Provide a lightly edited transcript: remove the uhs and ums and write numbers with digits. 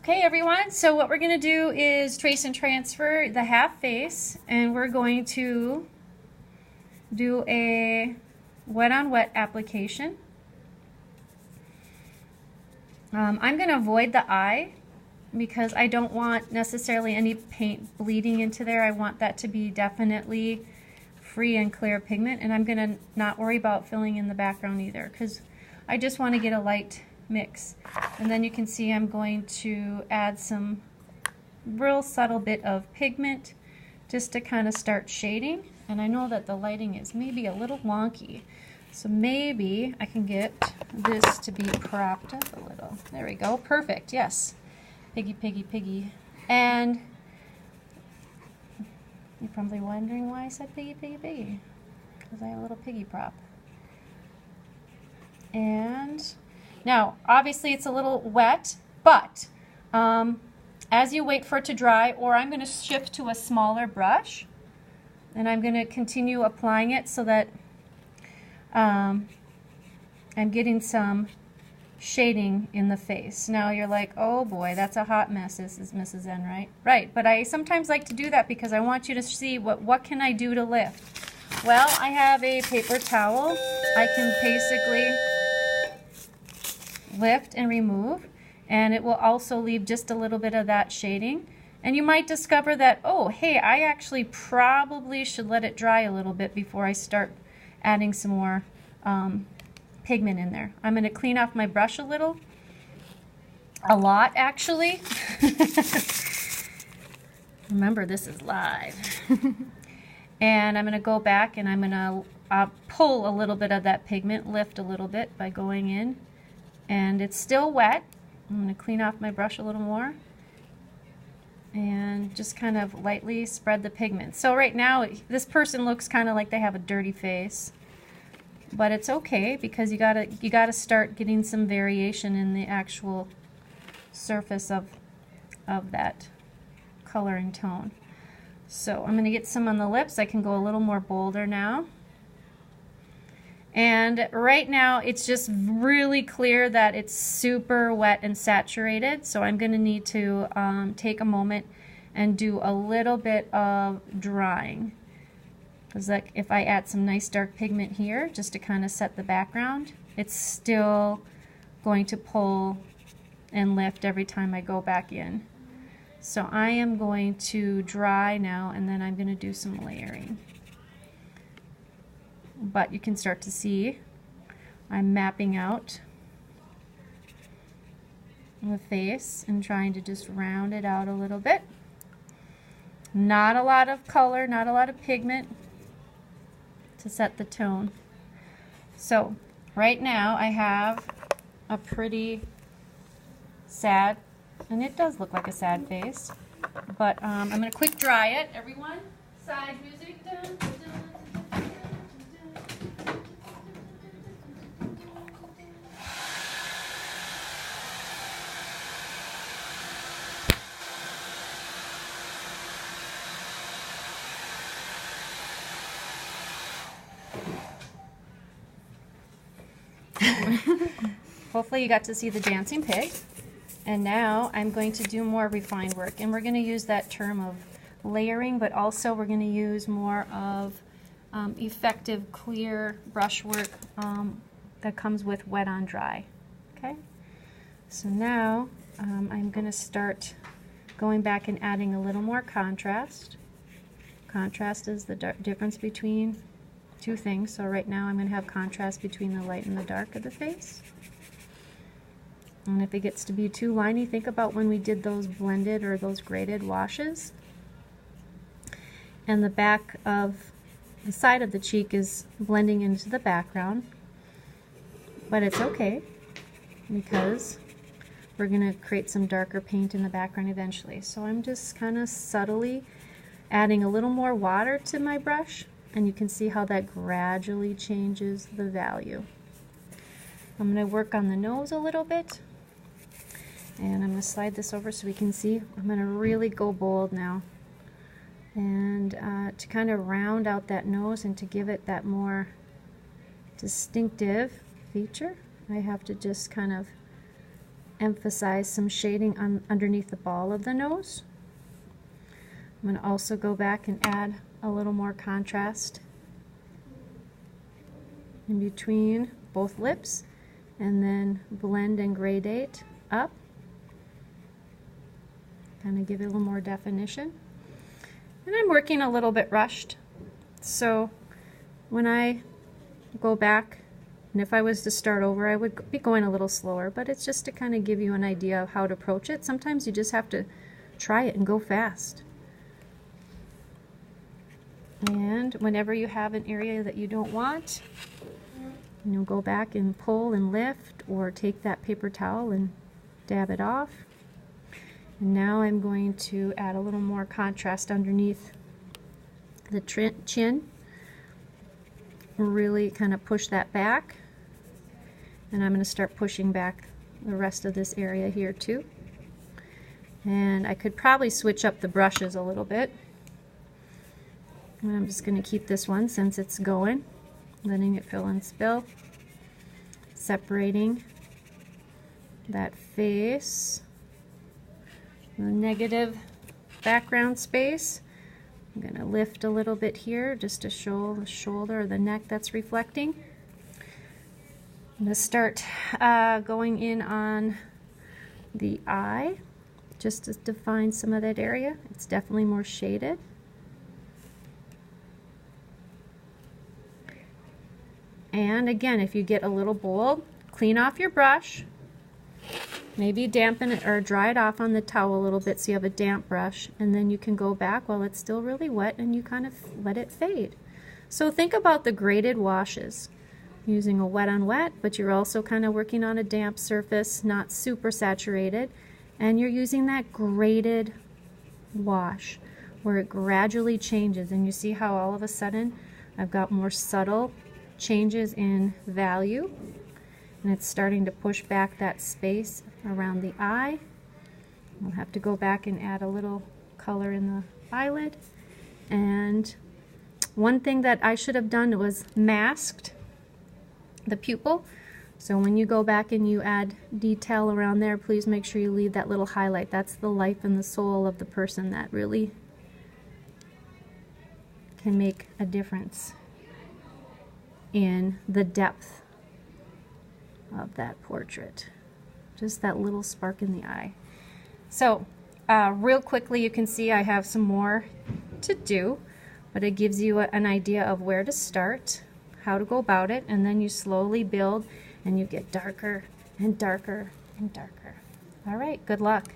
Okay everyone, so what we're going to do is trace and transfer the half face, and we're going to do a wet on wet application. I'm going to avoid the eye because I don't want necessarily any paint bleeding into there. I want that to be definitely free and clear pigment, and I'm going to not worry about filling in the background either because I just want to get a light mix. And then you can see I'm going to add some real subtle bit of pigment just to kind of start shading. And I know that the lighting is maybe a little wonky, so maybe I can get this to be propped up a little. There we go, perfect, yes. Piggy, piggy, piggy. And you're probably wondering why I said piggy, piggy, piggy. Because I have a little piggy prop. And now, obviously it's a little wet, but as you wait for it to dry, or I'm going to shift to a smaller brush, and I'm going to continue applying it so that I'm getting some shading in the face. Now you're like, oh boy, that's a hot mess, this is Mrs. Enright. Right, but I sometimes like to do that because I want you to see what can I do to lift. Well, I have a paper towel. I can basically lift and remove, and it will also leave just a little bit of that shading. And you might discover that, oh hey, I actually probably should let it dry a little bit before I start adding some more pigment in there. I'm going to clean off my brush a lot actually. Remember, this is live. And I'm going to go back and I'm going to pull a little bit of that pigment, lift a little bit by going in. And it's still wet. I'm going to clean off my brush a little more and just kind of lightly spread the pigment. So right now this person looks kind of like they have a dirty face, but it's okay because you gotta start getting some variation in the actual surface of that coloring tone. So I'm going to get some on the lips. I can go a little more bolder now. And right now it's just really clear that it's super wet and saturated, so I'm going to need to take a moment and do a little bit of drying. Because like if I add some nice dark pigment here just to kind of set the background, it's still going to pull and lift every time I go back in. So I am going to dry now, and then I'm going to do some layering. But you can start to see I'm mapping out the face and trying to just round it out a little bit. Not a lot of color, not a lot of pigment to set the tone. So right now I have a pretty sad, and it does look like a sad face, but I'm going to quick dry it. Everyone, side music. Dun, dun, dun. Hopefully you got to see the dancing pig. And now I'm going to do more refined work, and we're going to use that term of layering, but also we're going to use more of effective clear brush work that comes with wet on dry. Okay, so now I'm going to start going back and adding a little more contrast. Contrast is the difference between two things. So right now I'm going to have contrast between the light and the dark of the face. And if it gets to be too liney, think about when we did those blended or those graded washes. And the back of the side of the cheek is blending into the background. But it's okay because we're going to create some darker paint in the background eventually. So I'm just kind of subtly adding a little more water to my brush, and you can see how that gradually changes the value. I'm going to work on the nose a little bit, and I'm going to slide this over so we can see. I'm going to really go bold now, and to kind of round out that nose and to give it that more distinctive feature, I have to just kind of emphasize some shading underneath the ball of the nose. I'm going to also go back and add a little more contrast in between both lips, and then blend and gradate up. Kind of give it a little more definition. And I'm working a little bit rushed, so when I go back, and if I was to start over, I would be going a little slower, but it's just to kind of give you an idea of how to approach it. Sometimes you just have to try it and go fast. And whenever you have an area that you don't want, go back and pull and lift, or take that paper towel and dab it off. And now I'm going to add a little more contrast underneath the chin. Really kind of push that back. And I'm going to start pushing back the rest of this area here too. And I could probably switch up the brushes a little bit. And I'm just going to keep this one since it's going, letting it fill and spill, separating that face, the negative background space. I'm going to lift a little bit here just to show the shoulder or the neck that's reflecting. I'm going to start going in on the eye just to define some of that area. It's definitely more shaded. And again, if you get a little bold, clean off your brush. Maybe dampen it or dry it off on the towel a little bit so you have a damp brush, and then you can go back while it's still really wet and you kind of let it fade. So think about the graded washes. Using a wet on wet, but you're also kind of working on a damp surface, not super saturated, and you're using that graded wash where it gradually changes, and you see how all of a sudden I've got more subtle changes in value, and it's starting to push back that space around the eye. I'll have to go back and add a little color in the eyelid. And one thing that I should have done was masked the pupil. So when you go back and you add detail around there, please make sure you leave that little highlight. That's the life and the soul of the person that really can make a difference in the depth of that portrait. Just that little spark in the eye. So real quickly, you can see I have some more to do, but it gives you an idea of where to start, how to go about it, and then you slowly build and you get darker and darker and darker. All right, good luck.